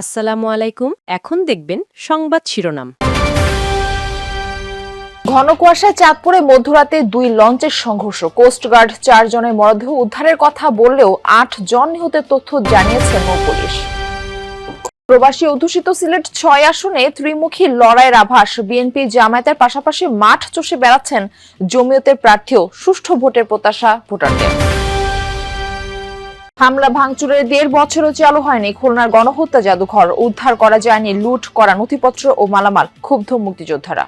আসসালামু আলাইকুম। এখন দেখবেন সংবাদ শিরোনাম। ঘন কুয়াশায় চাঁদপুরে মধ্যরাতে 2 লঞ্চের সংঘর্ষ। কোস্টগার্ড 4 জনের মরদেহ উদ্ধারের কথা বললেও 8 জন নিহতের তথ্য জানিয়েছে নৌপুলিশ। প্রবাসী অধ্যুষিত সিলেট 6 আসনে ত্রিমুখী লড়াইয়ের আভাস। বিএনপি জামায়াতের পাশাপাশি মাঠ চষে বেড়াচ্ছেন জমিয়তের প্রার্থীও। সুষ্ঠু ভোটের প্রত্যাশা ভোটারদের। হামলা ভাঙচুরের 1.5 বছরও চালু হয়নি খুলনার গণহত্যা জাদুঘর। উদ্ধার করা যায়নি লুট করা নথিপত্র ও মালামাল। ক্ষুব্ধ মুক্তিযোদ্ধারা।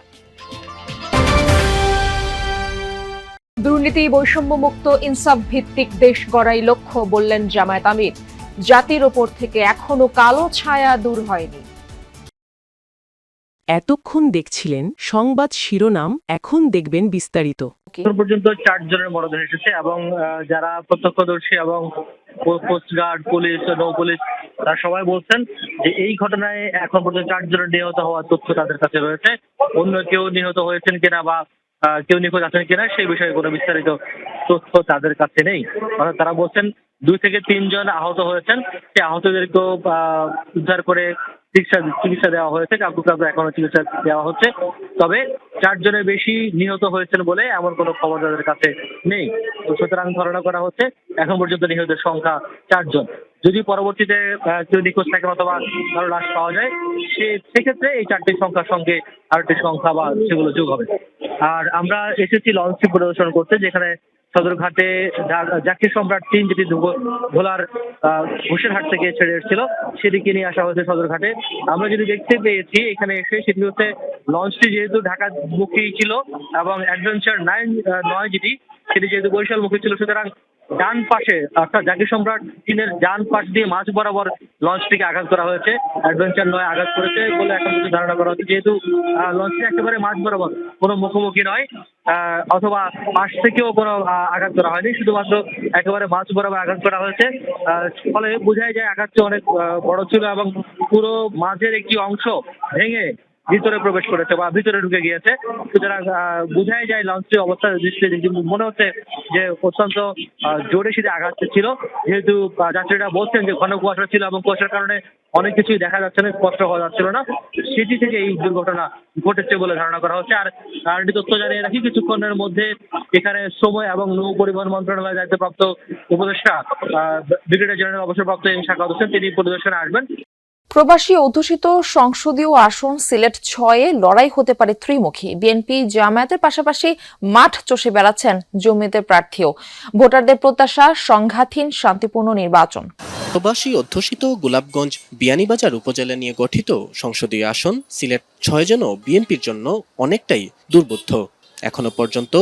দুর্নীতি বৈষম্যমুক্ত ইনসাফ ভিত্তিক দেশ গড়াই লক্ষ্য বললেন জামায়াত আমির। জাতির ওপর থেকে এখনো কালো ছায়া দূর হয়নি। এতক্ষণ দেখছিলেন সংবাদ শিরোনাম, এখন দেখবেন বিস্তারিত। এখন পর্যন্ত 4 জনের মরদেহ এসেছে এবং যারা প্রত্যক্ষদর্শী এবং কোস্টগার্ড, পুলিশ, নৌ পুলিশ তারা সবাই বলছেন যে এই ঘটনায় এখন পর্যন্ত 4 জনের নিহত হওয়ার তথ্য তাদের কাছে রয়েছে। অন্য কেউ নিহত হয়েছেন কিনা বা কেউ নিখোঁজ আছেন কিনা সেই বিষয়ে কোনো বিস্তারিত তথ্য তাদের কাছে নেই। অর্থাৎ তারা বলছেন 2 থেকে 3 জন আহত হয়েছেন, সেই আহতদেরকেও উদ্ধার করে চিকিৎসা দেওয়া হয়েছে। কাউকে এখনো চিকিৎসা দেওয়া হচ্ছে, তবে 4 জনের বেশি নিহত হয়েছেন বলে এমন কোনো খবর তাদের কাছে নেই। তো সুতরাং ধারণা করা হচ্ছে এখন পর্যন্ত নিহতের সংখ্যা 4 জন। যদি পরবর্তীতে কেউ নিখোঁজ থাকে অথবা কারো লাশ পাওয়া যায়, সেক্ষেত্রে এই 4টির সংখ্যার সঙ্গে আরেকটি সংখ্যা বা সেগুলো যোগ হবে। আর আমরা এসেছি লঞ্চটি পরিদর্শন করতে, যেখানে সদরঘাটে যাত্রী সম্রাট 3 যেটি ভোলার ঘোষেরহাট থেকে ছেড়ে এসেছিল সেদিকে নিয়ে আসা হয়েছে সদরঘাটে। আমরা যদি দেখতে পেয়েছি এখানে এসে, সেটি হচ্ছে লঞ্চটি যেহেতু ঢাকা মুখী ছিল এবং অ্যাডভেঞ্চার 9 যেটি সেটি যেহেতু বরিশাল মুখী ছিল, সুতরাং ডান পাশে অর্থাৎ জাকির সম্রাট 3-এর ডান পাশ দিয়ে মাঝ বরাবর লঞ্চটিকে আঘাত করা হয়েছে। অ্যাডভেঞ্চার 9 আঘাত করেছে বলে এখন পর্যন্ত ধারণা করা হচ্ছে, যেহেতু লঞ্চটি একেবারে মাঝ বরাবর, কোনো মুখোমুখি নয় অথবা পাশ থেকেও কোনো আঘাত করা হয়নি, শুধুমাত্র একেবারে মাঝ বরাবর আঘাত করা হয়েছে। ফলে বোঝাই যায় আঘাতটি অনেক বড় ছিল এবং পুরো মাঝের একটি অংশ ভেঙে ভিতরে প্রবেশ করেছে বা ভিতরে ঢুকে গিয়েছে। সুতরাং বোঝাই যায় লঞ্চটির অবস্থা দৃষ্টিতে মনে হচ্ছে যে অত্যন্ত জোরে সেটি আঘাত ছিল, যেহেতু যাত্রীরা বলছেন যে ঘন কুয়াশা ছিল এবং কুয়াশার কারণে অনেক কিছুই দেখা যাচ্ছে না, স্পষ্ট হওয়া যাচ্ছিল না। সেটি থেকে এই দুর্ঘটনা ঘটেছে বলে ধারণা করা হচ্ছে। আর একটি তথ্য জানিয়ে রাখি, কিছুক্ষণের মধ্যে এখানে শ্রম এবং নৌ পরিবহন মন্ত্রণালয়ের দায়িত্বপ্রাপ্ত উপদেষ্টা ব্রিগেডিয়ার জেনারেল অবসরপ্রাপ্ত এম শাখাওয়াত হোসেন তিনি পরিদর্শনে আসবেন। প্রবাসী অধ্যুষিত সংসদীয় আসন সিলেট 6-এ লড়াই হতে পারে ত্রিমুখী। বিএনপি জামায়াতের পাশাপাশি মাঠ চষে বেড়াচ্ছেন জমিয়তের প্রার্থীও। ভোটারদের প্রত্যাশা সংঘাতহীন শান্তিপূর্ণ নির্বাচন। প্রবাসী অধ্যুষিত গোলাপগঞ্জ বিয়ানীবাজার উপজেলা নিয়ে গঠিত সংসদীয় আসন সিলেট 6 যেন বিএনপির জন্য অনেকটাই দুর্বোধ্য। এখনো পর্যন্ত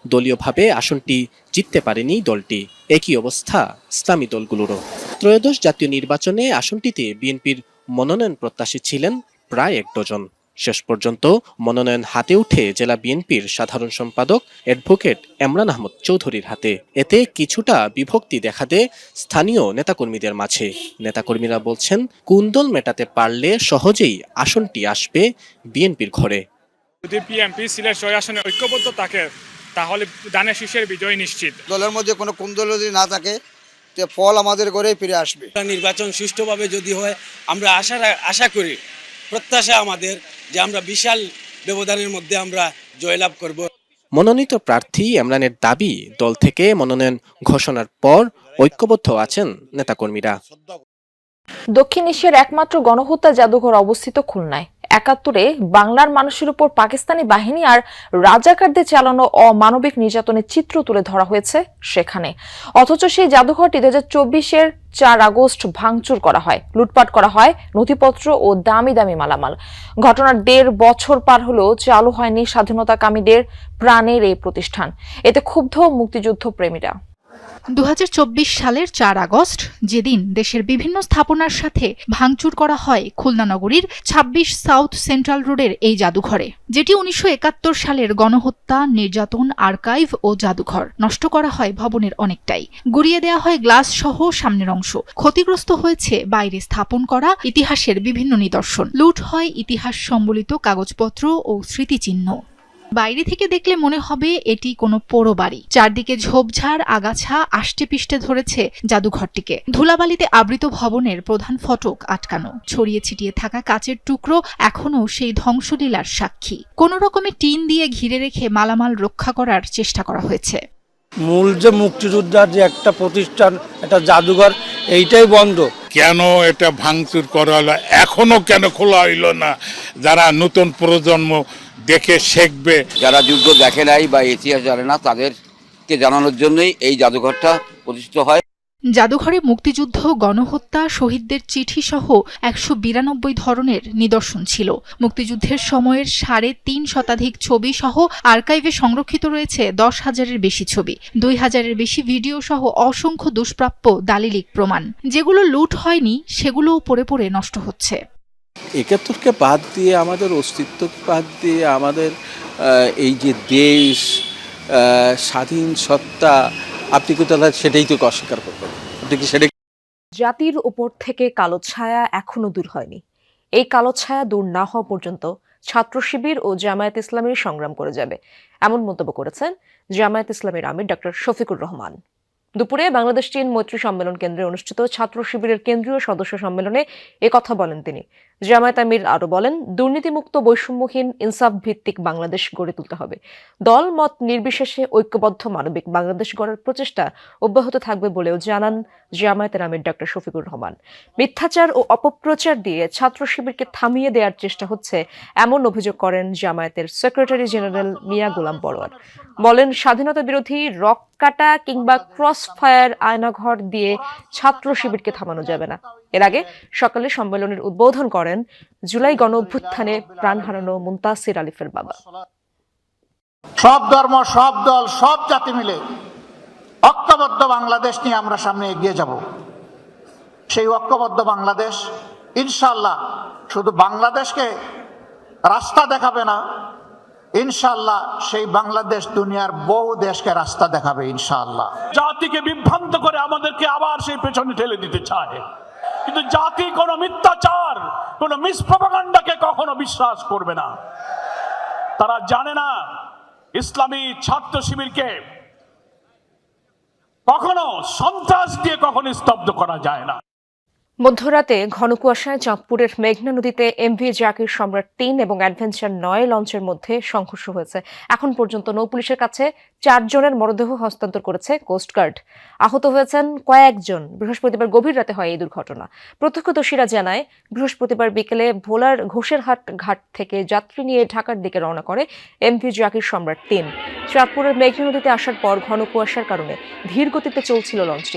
দলীয়ভাবে আসনটি জিততে পারেনি দলটি। একই অবস্থা ইসলামী দলগুলোরও। ত্রয়োদশ জাতীয় নির্বাচনে আসনটিতে বিএনপির মনোনয়ন প্রত্যাশী ছিলেন প্রায় 1 ডজন। শেষ পর্যন্ত মনোনয়ন হাতে উঠে জেলা বিএনপির সাধারণ সম্পাদক অ্যাডভোকেট এমরান আহমদ চৌধুরীর হাতে। এতে কিছুটা বিভক্তি দেখা দেয় স্থানীয় নেতাকর্মীদের মাঝে। নেতাকর্মীরা বলছেন, কুন্দল মেটাতে পারলে সহজেই আসনটি আসবে বিএনপির ঘরে। যদি বিএনপি সিলেট 6 আসনে ঐক্যবদ্ধ থাকে তাহলে ধানের শীষের বিজয় নিশ্চিত। দলের মধ্যে কোনো কুন্দল যদি না থাকে, ফল আমাদের ঘরেই ফিরে আসবে। নির্বাচন সুষ্ঠুভাবে যদি হয়, আমরা আশা করি, প্রত্যাশা আমাদের যে আমরা বিশাল ব্যবধানের মধ্যে আমরা জয়লাভ করব। মনোনীত প্রার্থী এমরানের দাবি, দল থেকে মনোনয়ন ঘোষণার পর ঐক্যবদ্ধ আছেন নেতাকর্মীরা। দক্ষিণ এশিয়ার একমাত্র গণহত্যা জাদুঘর অবস্থিত খুলনায়। 71-এ বাংলার মানুষের উপর পাকিস্তানি বাহিনী আর রাজাকারদের চালানো অমানবিক নির্যাতনের চিত্র তুলে ধরা হয়েছে সেখানে। অথচ সেই জাদুঘরটি 2024-এর 4 আগস্ট ভাঙচুর করা হয়, লুটপাট করা হয় নথিপত্র ও দামি দামি মালামাল। ঘটনার 1.5 বছর পার হলেও চালু হয়নি স্বাধীনতাকামীদের প্রাণের এই প্রতিষ্ঠান। এতে ক্ষুব্ধ মুক্তিযুদ্ধ প্রেমীরা। 2024 সালের 4 আগস্ট, যেদিন দেশের বিভিন্ন স্থাপনার সাথে ভাঙচুর করা হয় খুলনা নগরীর 26 সাউথ সেন্ট্রাল রোডের এই জাদুঘরে, যেটি 1971 সালের গণহত্যা, নির্যাতন, আর্কাইভ ও জাদুঘর। নষ্ট করা হয় ভবনের অনেকটাই, গুড়িয়ে দেওয়া হয় গ্লাস সহ সামনের অংশ। ক্ষতিগ্রস্ত হয়েছে বাইরে স্থাপন করা ইতিহাসের বিভিন্ন নিদর্শন। লুট হয় ইতিহাস সম্বলিত কাগজপত্র ও স্মৃতিচিহ্ন। বাইরে থেকে দেখলে মনে হবে এটি কোনো পোড়ো বাড়ি। চারদিকে ঝোপঝাড় আগাছা আষ্টে পিষ্টে ধরেছে জাদুঘরটিকে। ধুলাবালিতে আবৃত ভবনের প্রধান ফটক আটকানো, ছড়িয়ে ছিটিয়ে থাকা কাচের টুকরো এখনো সেই ধ্বংসলীলার সাক্ষী। কোনো রকমে টিন দিয়ে ঘিরে রেখে মালামাল রক্ষা করার চেষ্টা করা হয়েছে। মূল যে মুক্তিযোদ্ধার যে একটা প্রতিষ্ঠান, একটা জাদুঘর, এইটাই বন্ধ। কেন এটা ভাঙচুর করা হলো, এখনো কেন খোলা হইল না? যারা নতুন প্রজন্ম দেখে শিখবে, যারা যুদ্ধ দেখে নাই বা ইতিহাস জানে না তাদেরকে জানানোর জন্যই এই জাদুঘরটা প্রতিষ্ঠিত হয়। জাদুঘরে মুক্তিযুদ্ধ, গণহত্যা, শহীদদের চিঠি সহ 192 ধরনের নিদর্শন ছিল। মুক্তিযুদ্ধের সময়ের 3.5 শতাধিক ছবি সহ আর্কাইভে সংরক্ষিত রয়েছে 10,000-এর বেশি ছবি, 2,000-এর বেশি ভিডিও সহ অসংখ্য দুষ্প্রাপ্য দালিলিক প্রমাণ। যেগুলো লুট হয়নি সেগুলোও পড়ে পড়ে নষ্ট হচ্ছে। 71কে বাদ দিয়ে, আমাদের অস্তিত্বকে বাদ দিয়ে, আমাদের এই যে দেশ, স্বাধীন সত্তা, আপনি কোথায় সেটাই তো অস্বীকার করবেন? আপনি কি সেটা? জাতির উপর থেকে কালো ছায়া এখনো দূর হয়নি। এই কালো ছায়া দূর না হওয়া পর্যন্ত ছাত্র শিবির ও জামায়াত ইসলামীর সংগ্রাম করে যাবে, এমন মন্তব্য করেছেন জামায়াত ইসলামীর আমির ডক্টর শফিকুর রহমান। দুপুরে বাংলাদেশ চীন মৈত্রী সম্মেলন কেন্দ্রে অনুষ্ঠিত ছাত্র শিবিরের কেন্দ্রীয় সদস্য সম্মেলনে কথা বলেন তিনি। জামায়াত আমির আরো বলেন, দুর্নীতিমুক্ত, বৈষম্যহীন, ইনসাফ ভিত্তিক বাংলাদেশ গড়ে তুলতে হবে। দল মত নির্বিশেষে ঐক্যবদ্ধ মানবিক বাংলাদেশ গড়ার প্রচেষ্টা অব্যাহত থাকবে বলেও জানান জামায়াতের আমির ডক্টর শফিকুর রহমান। মিথ্যাচার ও অপপ্রচার দিয়ে ছাত্র শিবিরকে থামিয়ে দেওয়ার চেষ্টা হচ্ছে, এমন অভিযোগ করেন জামায়াতের সেক্রেটারি জেনারেল মিয়া গোলাম পরোয়ার। বলেন, স্বাধীনতা বিরোধী রক কাটা কিংবা ক্রস ফায়ার আয়নাঘর দিয়ে ছাত্র শিবিরকে থামানো যাবে না। এর আগে সকালে সম্মেলনের উদ্বোধন করেন জুলাই গণ অভ্যুত্থানে প্রাণ হারানো মুনতাসির আলিফের বাবা। সব ধর্ম, সব দল, সব জাতি মিলে ঐক্যবদ্ধ বাংলাদেশ নিয়ে আমরা সামনে এগিয়ে যাব। সেই ঐক্যবদ্ধ বাংলাদেশ ইনশাআল্লাহ শুধু বাংলাদেশকে রাস্তা দেখাবে না, ইনশাআল্লাহ সেই বাংলাদেশ দুনিয়ার বহু দেশকে রাস্তা দেখাবে ইনশাআল্লাহ। জাতিকে বিভ্রান্ত করে আমাদেরকে আবার সেই পেছনে ঠেলে দিতে চায়, কিন্তু জাতি কোনো মিথ্যাচার, কোনো মিসপ্রপাগান্ডাকে কখনো বিশ্বাস করবে না। তারা জানে না ইসলামী ছাত্র শিবিরকে কখনো সন্ত্রাস দিয়ে কখনো স্তব্ধ করা যায় না। মধ্যরাতে ঘন কুয়াশায় চাঁদপুরের মেঘনা নদীতে এমভি জাকির সম্রাট 3 এবং অ্যাডভেঞ্চার 9 লঞ্চের মধ্যে সংঘর্ষ হয়েছে। এখন পর্যন্ত নৌপুলিশের কাছে 4 জনের মরদেহ হস্তান্তর করেছে কোস্টগার্ড। আহত হয়েছেন কয়েকজন। বৃহস্পতিবার গভীর রাতে হয় এই দুর্ঘটনা। প্রত্যক্ষদর্শীরা জানায়, বৃহস্পতিবার বিকেলে ভোলার ঘোষেরহাট ঘাট থেকে যাত্রী নিয়ে ঢাকার দিকে রওনা করে এমভি জাকির সম্রাট 3। চাঁদপুরের মেঘনা নদীতে আসার পর ঘন কুয়াশার কারণে ধীর গতিতে চলছিল লঞ্চটি।